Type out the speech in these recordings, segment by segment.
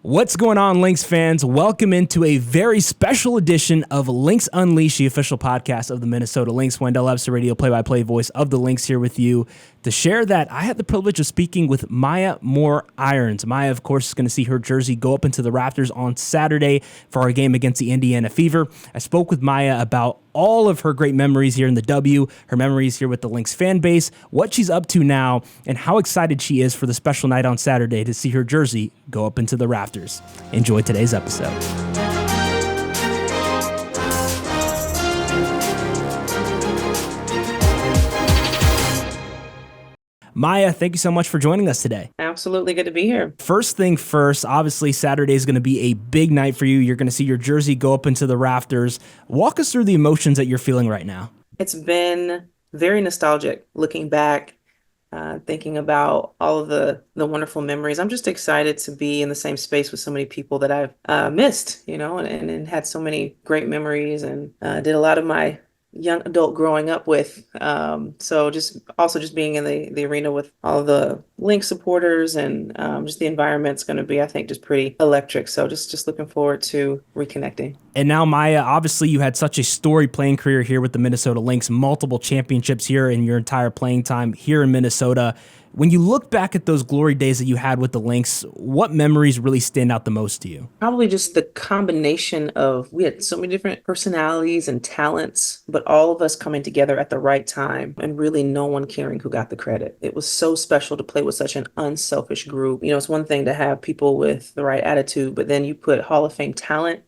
What's going on, Lynx fans? Welcome into a very special edition of Lynx Unleashed, the official podcast of the Minnesota Lynx. Wendell Webster, radio play-by-play voice of the Lynx, here with you to share that I had the privilege of speaking with Maya Moore Irons. Maya, of course, is going to see her jersey go up into the rafters on Saturday for our game against the Indiana Fever. I spoke with Maya about all of her great memories here in the W, her memories here with the Lynx fan base, what she's up to now, and how excited she is for the special night on Saturday to see her jersey go up into the rafters. Enjoy today's episode. Maya, thank you so much for joining us today. Absolutely good to be here. First thing first, obviously Saturday is going to be a big night for you. You're going to see your jersey go up into the rafters. Walk us through the emotions that you're feeling right now. It's been very nostalgic looking back, thinking about all of the wonderful memories. I'm just excited to be in the same space with so many people that I've missed, and had so many great memories and did a lot of my young adult growing up with. So just being in the arena with all of the Lynx supporters and just the environment's going to be, I think, just pretty electric. So just looking forward to reconnecting. And now, Maya, obviously you had such a storied playing career here with the Minnesota Lynx, multiple championships here in your entire playing time here in Minnesota. When you look back at those glory days that you had with the Lynx, what memories really stand out the most to you? Probably just the combination of, we had so many different personalities and talents, but all of us coming together at the right time and really no one caring who got the credit. It was so special to play with such an unselfish group. It's one thing to have people with the right attitude, but then you put Hall of Fame talent,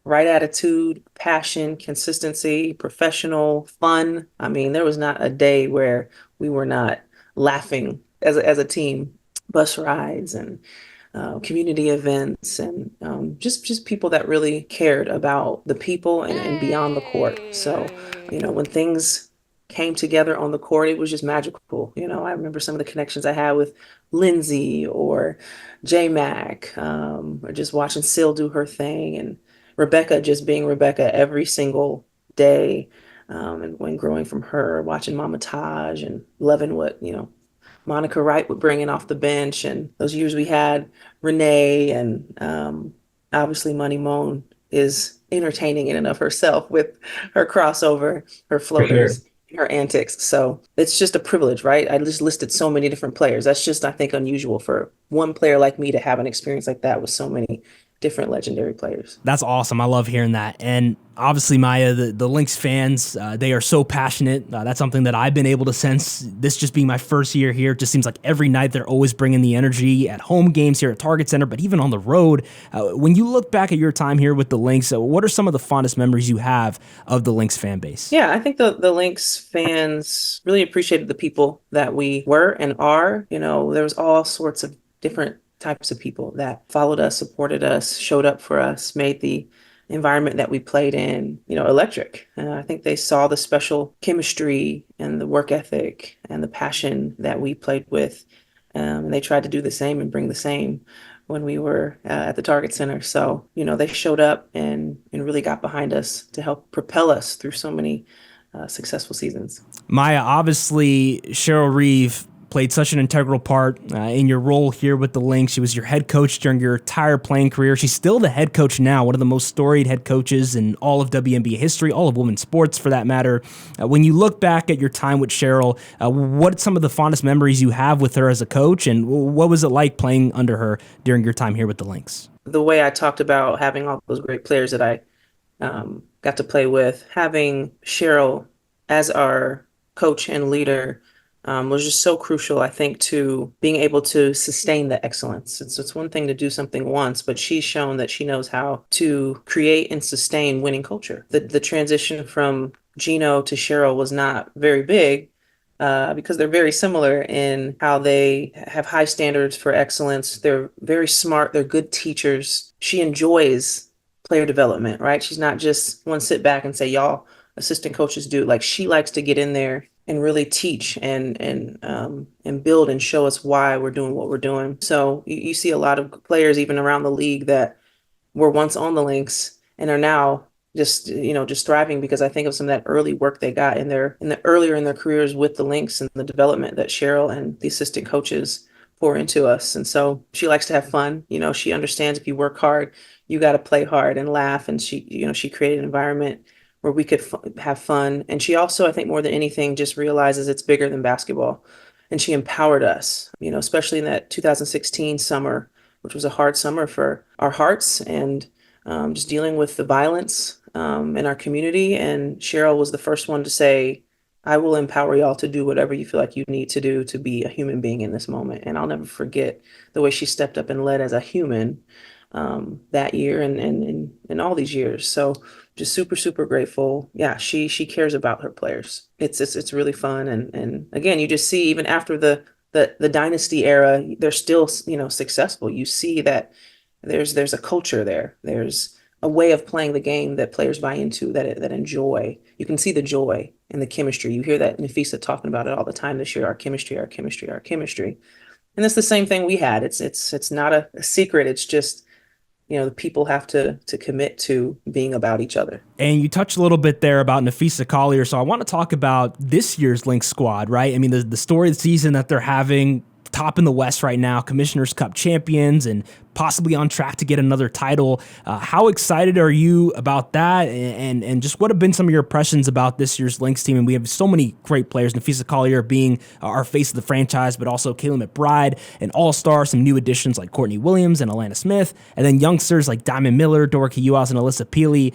right attitude, passion, consistency, professional, fun. I mean, there was not a day where we were not laughing as a team. Bus rides and community events and just people that really cared about the people and beyond the court. So, when things came together on the court, it was just magical. I remember some of the connections I had with Lindsay or J-Mac, or just watching Sil do her thing and Rebecca just being Rebecca every single day. And when growing from her, watching Mama Taj and loving what, Monica Wright would bring in off the bench. And those years we had Renee and obviously Money Moan is entertaining in and of herself with her crossover, her floaters, her antics. So it's just a privilege, right? I just listed so many different players. That's just, I think, unusual for one player like me to have an experience like that with so many different legendary players. That's awesome. I love hearing that. And obviously, Maya, the Lynx fans, they are so passionate. That's something that I've been able to sense. This just being my first year here, it just seems like every night they're always bringing the energy at home games here at Target Center, but even on the road. When you look back at your time here with the Lynx, what are some of the fondest memories you have of the Lynx fan base? Yeah, I think the Lynx fans really appreciated the people that we were and are. There was all sorts of different types of people that followed us, supported us, showed up for us, made the environment that we played in, electric. I think they saw the special chemistry and the work ethic and the passion that we played with. And they tried to do the same and bring the same when we were at the Target Center. So, they showed up and really got behind us to help propel us through so many successful seasons. Maya, obviously, Cheryl Reeve played such an integral part in your role here with the Lynx. She was your head coach during your entire playing career. She's still the head coach now, one of the most storied head coaches in all of WNBA history, all of women's sports for that matter. When you look back at your time with Cheryl, what are some of the fondest memories you have with her as a coach, and what was it like playing under her during your time here with the Lynx? The way I talked about having all those great players that I got to play with, having Cheryl as our coach and leader was just so crucial, I think, to being able to sustain the excellence. It's one thing to do something once, but she's shown that she knows how to create and sustain winning culture. The transition from Gino to Cheryl was not very big because they're very similar in how they have high standards for excellence. They're very smart. They're good teachers. She enjoys player development, right? She's not just one sit back and say, y'all assistant coaches do. Like, she likes to get in there and really teach and build and show us why we're doing what we're doing. So you see a lot of players even around the league that were once on the Lynx and are now just thriving because I think of some of that early work they got earlier in their careers with the Lynx and the development that Cheryl and the assistant coaches pour into us. And so she likes to have fun. She understands if you work hard, you got to play hard and laugh. And she created an environment where we could have fun. And she also, I think more than anything, just realizes it's bigger than basketball. And she empowered us, especially in that 2016 summer, which was a hard summer for our hearts and just dealing with the violence in our community. And Cheryl was the first one to say, I will empower y'all to do whatever you feel like you need to do to be a human being in this moment. And I'll never forget the way she stepped up and led as a human that year and all these years. So just super, super grateful. Yeah, she cares about her players. It's really fun. And again, you just see even after the dynasty era, they're still, successful. You see that there's a culture there. There's a way of playing the game that players buy into, that enjoy. You can see the joy and the chemistry. You hear that Nafisa talking about it all the time this year, our chemistry, our chemistry, our chemistry. And it's the same thing we had. It's not a secret. It's just, the people have to commit to being about each other. And you touched a little bit there about Nafisa Collier. So I want to talk about this year's Lynx squad, right? I mean, the story of the season that they're having, top in the West right now, Commissioner's Cup champions and possibly on track to get another title. How excited are you about that? And just what have been some of your impressions about this year's Lynx team? And we have so many great players, Nafisa Collier being our face of the franchise, but also Kayla McBride, an all-star, some new additions like Courtney Williams and Alana Smith, and then youngsters like Diamond Miller, Dorothy Uwas, and Alyssa Peely.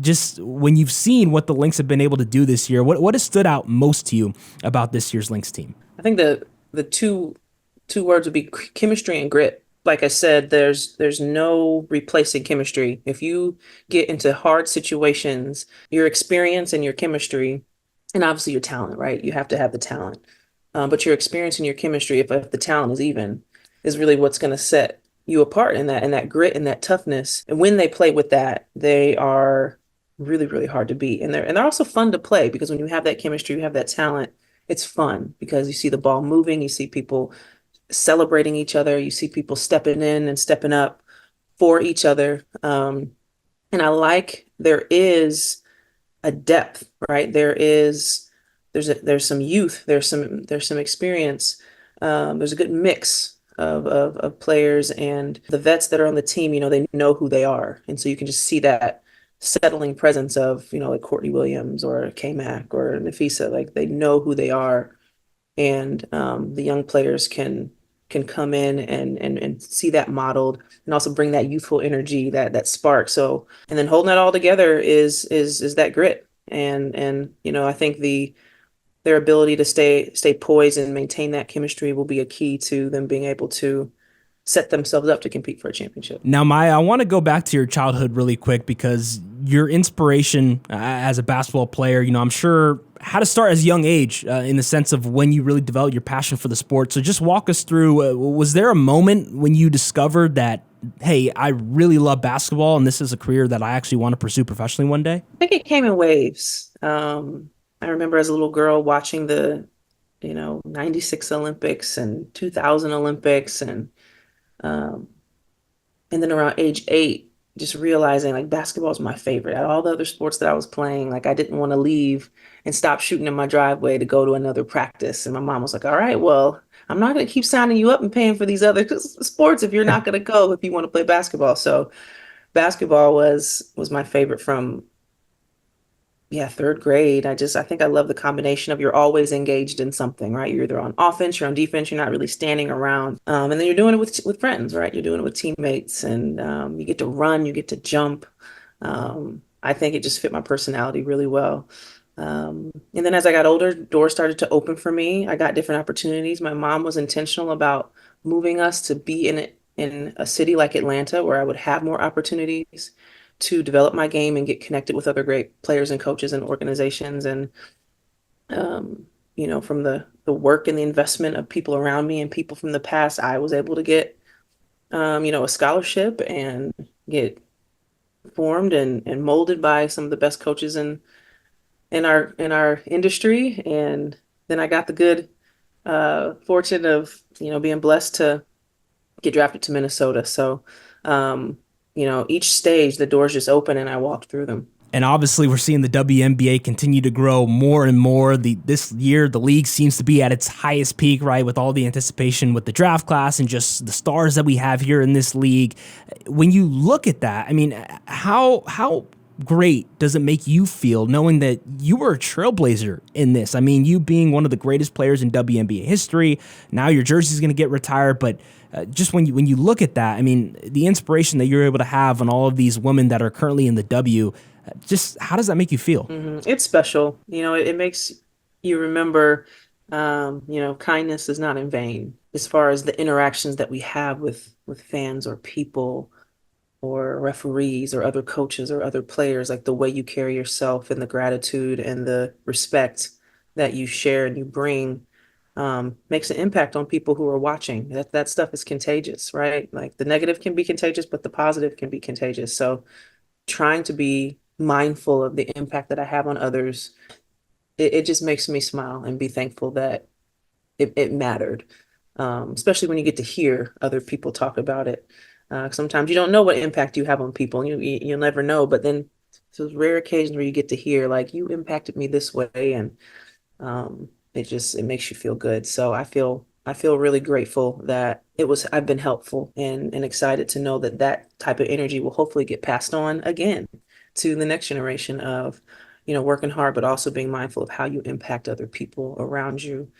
Just when you've seen what the Lynx have been able to do this year, what has stood out most to you about this year's Lynx team? I think the two words would be chemistry and grit. Like I said, there's no replacing chemistry. If you get into hard situations, your experience and your chemistry, and obviously your talent, right? You have to have the talent. But your experience and your chemistry, if the talent is even, is really what's going to set you apart in that grit and that toughness. And when they play with that, they are really, really hard to beat. And they're also fun to play because when you have that chemistry, you have that talent, it's fun because you see the ball moving, you see people celebrating each other. You see people stepping in and stepping up for each other. And I like there is a depth, right? There's some youth, there's some experience. There's a good mix of players and the vets that are on the team, they know who they are. And so you can just see that settling presence of, like Courtney Williams or K-Mac or Nafisa, like they know who they are. And the young players can come in and see that modeled and also bring that youthful energy, that spark. So, and then holding that all together is that grit. And I think their ability to stay poised and maintain that chemistry will be a key to them being able to set themselves up to compete for a championship. Now, Maya, I want to go back to your childhood really quick because your inspiration as a basketball player, I'm sure had to start as a young age in the sense of when you really developed your passion for the sport. So just walk us through, was there a moment when you discovered that, hey, I really love basketball and this is a career that I actually want to pursue professionally one day? I think it came in waves. I remember as a little girl watching the, 96 Olympics and 2000 Olympics um, and then around age 8, just realizing like basketball is my favorite. Out of all the other sports that I was playing, like I didn't want to leave and stop shooting in my driveway to go to another practice. And my mom was like, all right, well, I'm not going to keep signing you up and paying for these other sports if you're not going to go if you want to play basketball. So basketball was my favorite from third grade. I think I love the combination of you're always engaged in something, right? You're either on offense, you're on defense, you're not really standing around. And then you're doing it with friends, right? You're doing it with teammates and you get to run, you get to jump. I think it just fit my personality really well. And then as I got older, doors started to open for me. I got different opportunities. My mom was intentional about moving us to be in a city like Atlanta where I would have more opportunities to develop my game and get connected with other great players and coaches and organizations. And, from the work and the investment of people around me and people from the past, I was able to get, a scholarship and get formed and molded by some of the best coaches in our industry. And then I got the good fortune of, being blessed to get drafted to Minnesota. So, each stage, the doors just open and I walked through them. And obviously, we're seeing the WNBA continue to grow more and more. This year, the league seems to be at its highest peak, right? With all the anticipation with the draft class and just the stars that we have here in this league. When you look at that, I mean, how great does it make you feel knowing that you were a trailblazer in this? I mean, you being one of the greatest players in WNBA history. Now your jersey's going to get retired, but just when you look at that, I mean, the inspiration that you're able to have on all of these women that are currently in the W, just how does that make you feel? It's special. It makes you remember, kindness is not in vain as far as the interactions that we have with fans or people or referees or other coaches or other players, like the way you carry yourself and the gratitude and the respect that you share and you bring makes an impact on people who are watching. That stuff is contagious, right? Like the negative can be contagious, but the positive can be contagious. So trying to be mindful of the impact that I have on others, it just makes me smile and be thankful that it mattered. Especially when you get to hear other people talk about it. Sometimes you don't know what impact you have on people. You'll never know. But then those rare occasions where you get to hear, like, you impacted me this way, and it makes you feel good. So I feel really grateful that I've been helpful and excited to know that that type of energy will hopefully get passed on again to the next generation of, working hard, but also being mindful of how you impact other people around you,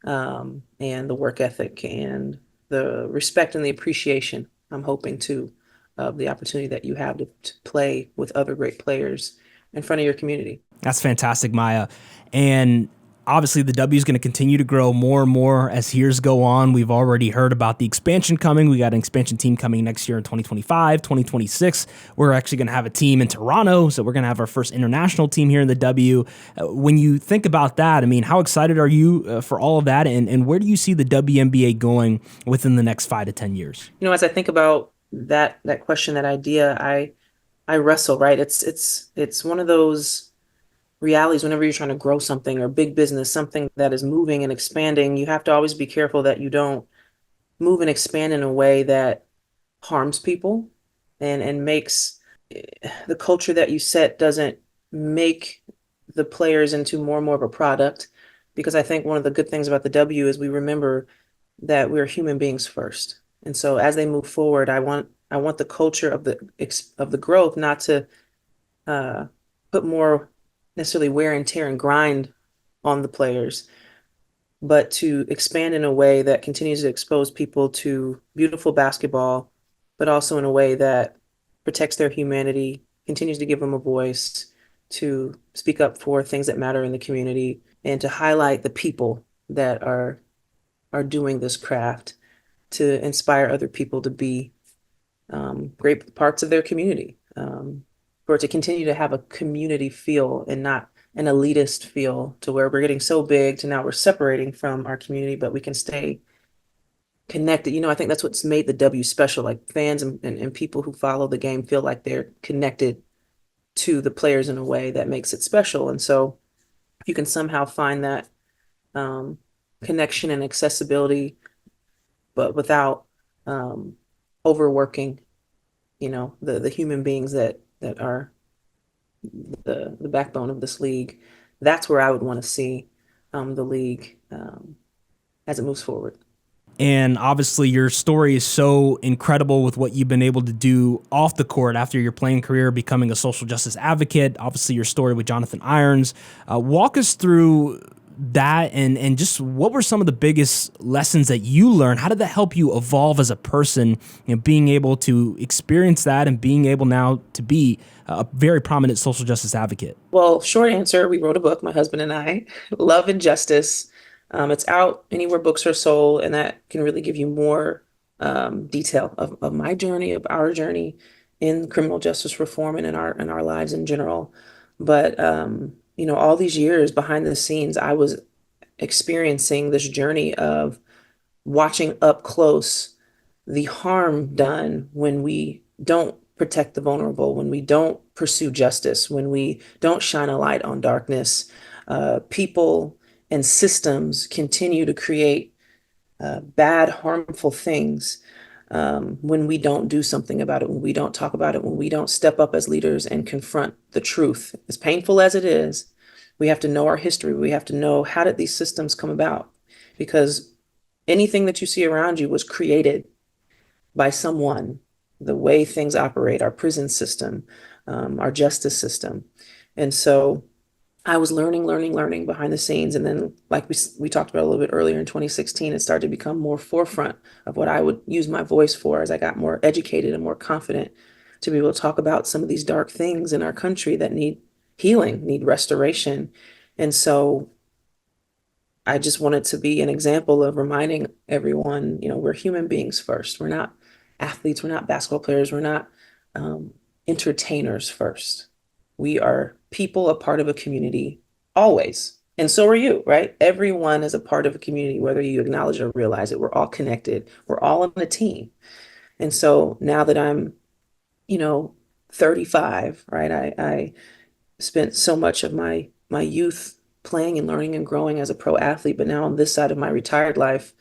and the work ethic and the respect and the appreciation, I'm hoping to, of the opportunity that you have to play with other great players in front of your community. That's fantastic, Maya. And obviously, the W is going to continue to grow more and more as years go on. We've already heard about the expansion coming. We got an expansion team coming next year in 2025, 2026. We're actually going to have a team in Toronto, so we're going to have our first international team here in the W. When you think about that, I mean, how excited are you for all of that, and where do you see the WNBA going within the next 5 to 10 years? As I think about that question, that idea, I wrestle, right? It's one of those realities. Whenever you're trying to grow something or big business, something that is moving and expanding, you have to always be careful that you don't move and expand in a way that harms people and makes the culture that you set doesn't make the players into more and more of a product. Because I think one of the good things about the W is we remember that we're human beings first. And so as they move forward, I want the culture of the growth not to uh, put more necessarily wear and tear and grind on the players, but to expand in a way that continues to expose people to beautiful basketball, but also in a way that protects their humanity, continues to give them a voice, to speak up for things that matter in the community, and to highlight the people that are doing this craft to inspire other people to be great parts of their community, for it to continue to have a community feel and not an elitist feel to where we're getting so big to now we're separating from our community, but we can stay connected. I think that's what's made the W special. Like fans and people who follow the game feel like they're connected to the players in a way that makes it special. And so if you can somehow find that um, connection and accessibility, but without overworking, the human beings that are the backbone of this league. That's where I would want to see the league as it moves forward. And obviously, your story is so incredible with what you've been able to do off the court after your playing career, becoming a social justice advocate. Obviously, your story with Jonathan Irons. Walk us through that and just what were some of the biggest lessons that you learned? How did that help you evolve as a person, being able to experience that and being able now to be a very prominent social justice advocate? Well, short answer, we wrote a book, my husband and I, Love and Justice. It's out anywhere books are sold, and that can really give you more detail of my journey, of our journey in criminal justice reform and in our lives in general. But all these years behind the scenes, I was experiencing this journey of watching up close the harm done when we don't protect the vulnerable, when we don't pursue justice, when we don't shine a light on darkness. People and systems continue to create bad, harmful things. when we don't do something about it, when we don't talk about it, when we don't step up as leaders and confront the truth. As painful as it is, we have to know our history. We have to know, how did these systems come about? Because anything that you see around you was created by someone. The way things operate, our prison system, our justice system. And so I was learning behind the scenes. And then, like we talked about a little bit earlier, in 2016, it started to become more forefront of what I would use my voice for, as I got more educated and more confident to be able to talk about some of these dark things in our country that need healing, need restoration. And so I just wanted to be an example of reminding everyone, we're human beings first. We're not athletes, we're not basketball players, we're not entertainers first. We are people, a part of a community, always. And so are you, right? Everyone is a part of a community, whether you acknowledge or realize it. We're all connected. We're all on a team. And so now that I'm, you know, 35, right? I spent so much of my youth playing and learning and growing as a pro athlete, but now on this side of my retired life,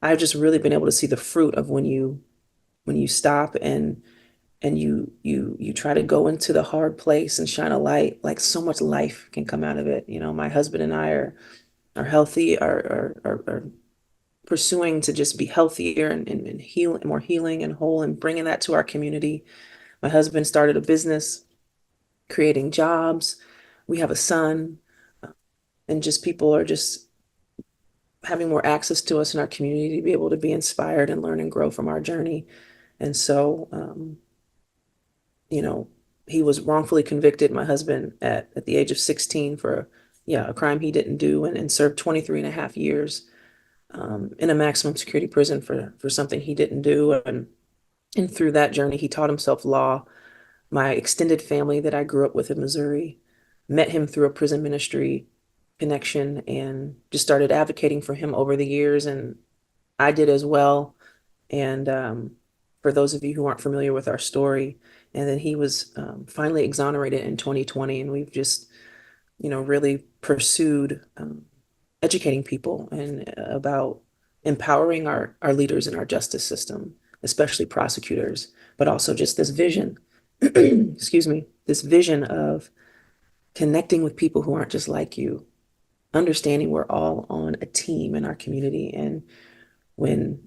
I've just really been able to see the fruit of when you stop and you try to go into the hard place and shine a light. Like, so much life can come out of it. My husband and I are healthy, are pursuing to just be healthier and heal, more healing and whole, and bringing that to our community. My husband started a business, creating jobs. We have a son, and just people are just having more access to us in our community to be able to be inspired and learn and grow from our journey. And so, you know, he was wrongfully convicted, my husband, at the age of 16 for, yeah, a crime he didn't do, and served 23 and a half years in a maximum security prison for something he didn't do. And through that journey, he taught himself law. My extended family that I grew up with in Missouri met him through a prison ministry connection and just started advocating for him over the years. And I did as well. And for those of you who aren't familiar with our story, and then he was finally exonerated in 2020. And we've just, really pursued educating people and about empowering our leaders in our justice system, especially prosecutors, but also just this vision, excuse me, this vision of connecting with people who aren't just like you, understanding we're all on a team in our community. And when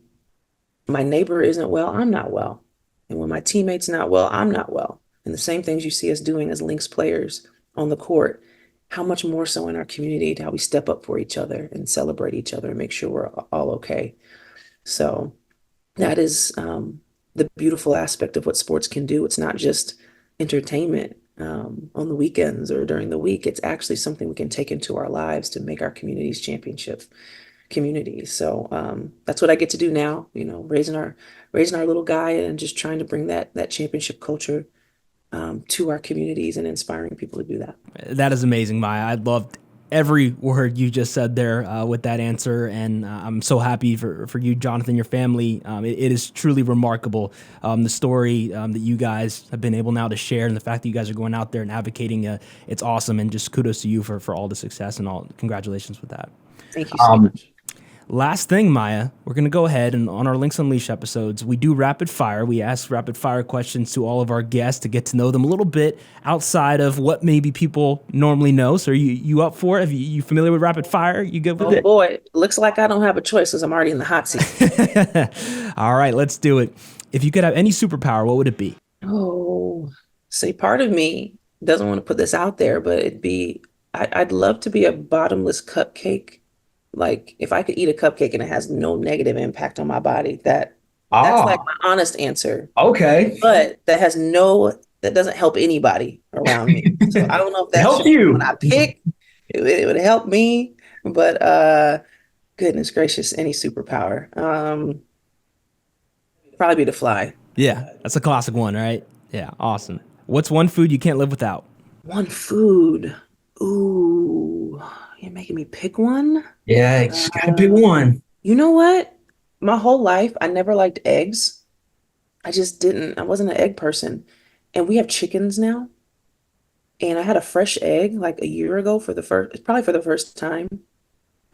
my neighbor isn't well, I'm not well. And when my teammate's not well, I'm not well. And the same things you see us doing as Lynx players on the court, how much more so in our community, how we step up for each other and celebrate each other and make sure we're all okay. So that is the beautiful aspect of what sports can do. It's not just entertainment on the weekends or during the week. It's actually something we can take into our lives to make our communities championship communities. So that's what I get to do now, raising our little guy and just trying to bring that championship culture to our communities and inspiring people to do that. That is amazing, Maya. I loved every word you just said there with that answer, and I'm so happy for you, Jonathan, your family. It is truly remarkable, the story that you guys have been able now to share, and the fact that you guys are going out there and advocating. It's awesome, and just kudos to you for all the success and all. Congratulations with that. Thank you so much. Last thing, Maya, we're going to go ahead and on our Lynx Unleashed episodes, we do rapid fire. We ask rapid fire questions to all of our guests to get to know them a little bit outside of what maybe people normally know. So are you up for it? You familiar with rapid fire? You good with it? Oh boy, looks like I don't have a choice because I'm already in the hot seat. All right, let's do it. If you could have any superpower, what would it be? Oh, see, part of me doesn't want to put this out there, but I'd love to be a bottomless cupcake. Like, if I could eat a cupcake and it has no negative impact on my body, that's like my honest answer. Okay. But that doesn't help anybody around me. So I don't know if that's Help you. what I pick. It would help me, but goodness gracious, any superpower. Probably be to fly. Yeah, that's a classic one, right? Yeah, awesome. What's one food you can't live without? One food. Ooh, you're making me pick one? Yeah, you just gotta pick one. You know what? My whole life, I never liked eggs. I wasn't an egg person. And we have chickens now. And I had a fresh egg like a year ago probably for the first time.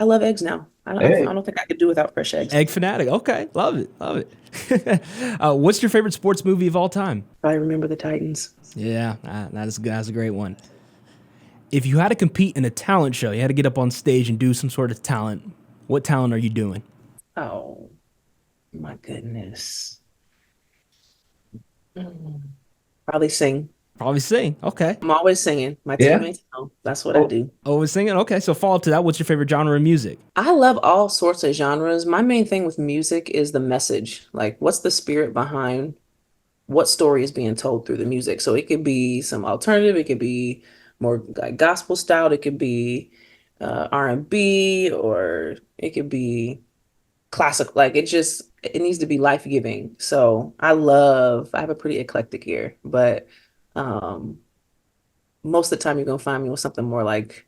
I love eggs now. Hey. I don't think I could do without fresh eggs. Egg fanatic. Okay, love it, love it. What's your favorite sports movie of all time? I remember the Titans. Yeah, that's a great one. If you had to compete in a talent show, you had to get up on stage and do some sort of talent. What talent are you doing? Oh my goodness. Mm. Probably sing. Probably sing. Okay. I'm always singing. My Yeah. teammates know that's what I Oh, do. Always singing. Okay, so follow up to that. What's your favorite genre of music? I love all sorts of genres. My main thing with music is the message. Like, what's the spirit behind what story is being told through the music? So it could be some alternative, it could be more like gospel style, it could be R&B, or it could be classic. Like it needs to be life-giving. So I have a pretty eclectic ear, but um, most of the time you're gonna find me with something more like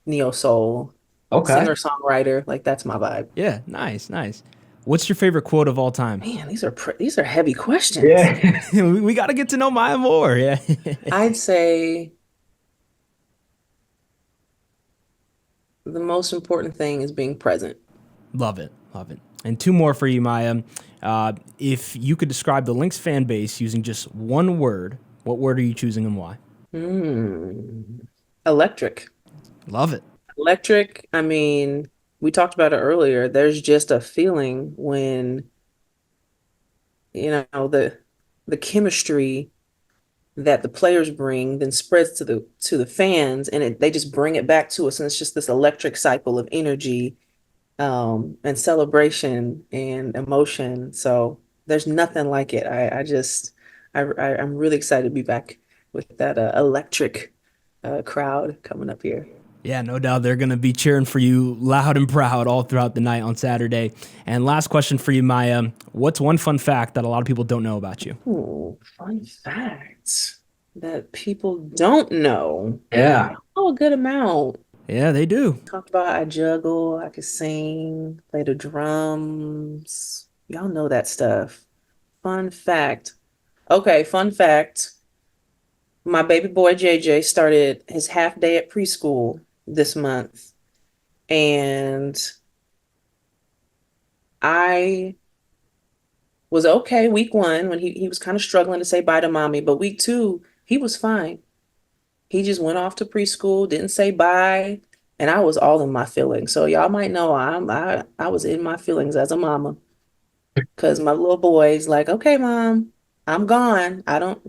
neo soul, okay. singer-songwriter. Like that's my vibe. Yeah, nice, nice. What's your favorite quote of all time? Man, these are heavy questions. Yeah. We got to get to know Maya more. Yeah. I'd say the most important thing is being present. Love it. Love it. And two more for you, Maya. If you could describe the Lynx fan base using just one word, what word are you choosing and why? Hmm. Electric. Love it. Electric, I mean, we talked about it earlier. There's just a feeling when, the chemistry that the players bring then spreads to the fans, and they just bring it back to us, and it's just this electric cycle of energy, and celebration and emotion. So there's nothing like it. I'm really excited to be back with that electric crowd coming up here. Yeah, no doubt they're going to be cheering for you loud and proud all throughout the night on Saturday. And last question for you, Maya. What's one fun fact that a lot of people don't know about you? Ooh, fun facts that people don't know. Yeah. Oh, a good amount. Yeah, they do. Talked about I juggle, I can sing, play the drums. Y'all know that stuff. Fun fact. Okay, fun fact. My baby boy JJ started his half day at preschool this month, and I was okay week one when he was kind of struggling to say bye to mommy, but week two, he was fine. He just went off to preschool, didn't say bye, and I was all in my feelings. So y'all might know I was in my feelings as a mama, because my little boy's like, okay, mom, I'm gone. I don't,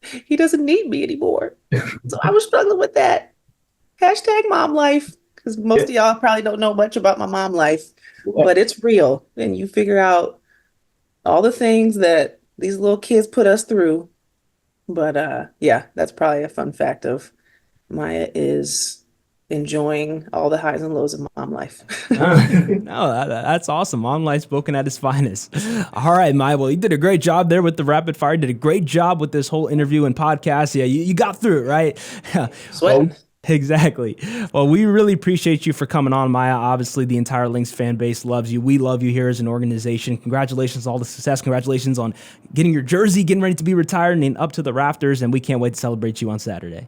he doesn't need me anymore. So I was struggling with that. Hashtag mom life, because most Yeah. of y'all probably don't know much about my mom life, Yeah. but it's real. And you figure out all the things that these little kids put us through. But yeah, that's probably a fun fact of Maya is enjoying all the highs and lows of mom life. No, that's awesome. Mom life spoken at its finest. All right, Maya. Well, you did a great job there with the rapid fire. You did a great job with this whole interview and podcast. Yeah, you got through it, right? Sweating. Exactly. Well, we really appreciate you for coming on, Maya. Obviously, the entire Lynx fan base loves you. We love you here as an organization. Congratulations on all the success. Congratulations on getting your jersey, getting ready to be retired, and up to the rafters. And we can't wait to celebrate you on Saturday.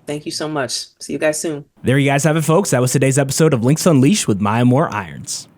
Thank you so much. See you guys soon. There you guys have it, folks. That was today's episode of Lynx Unleashed with Maya Moore Irons.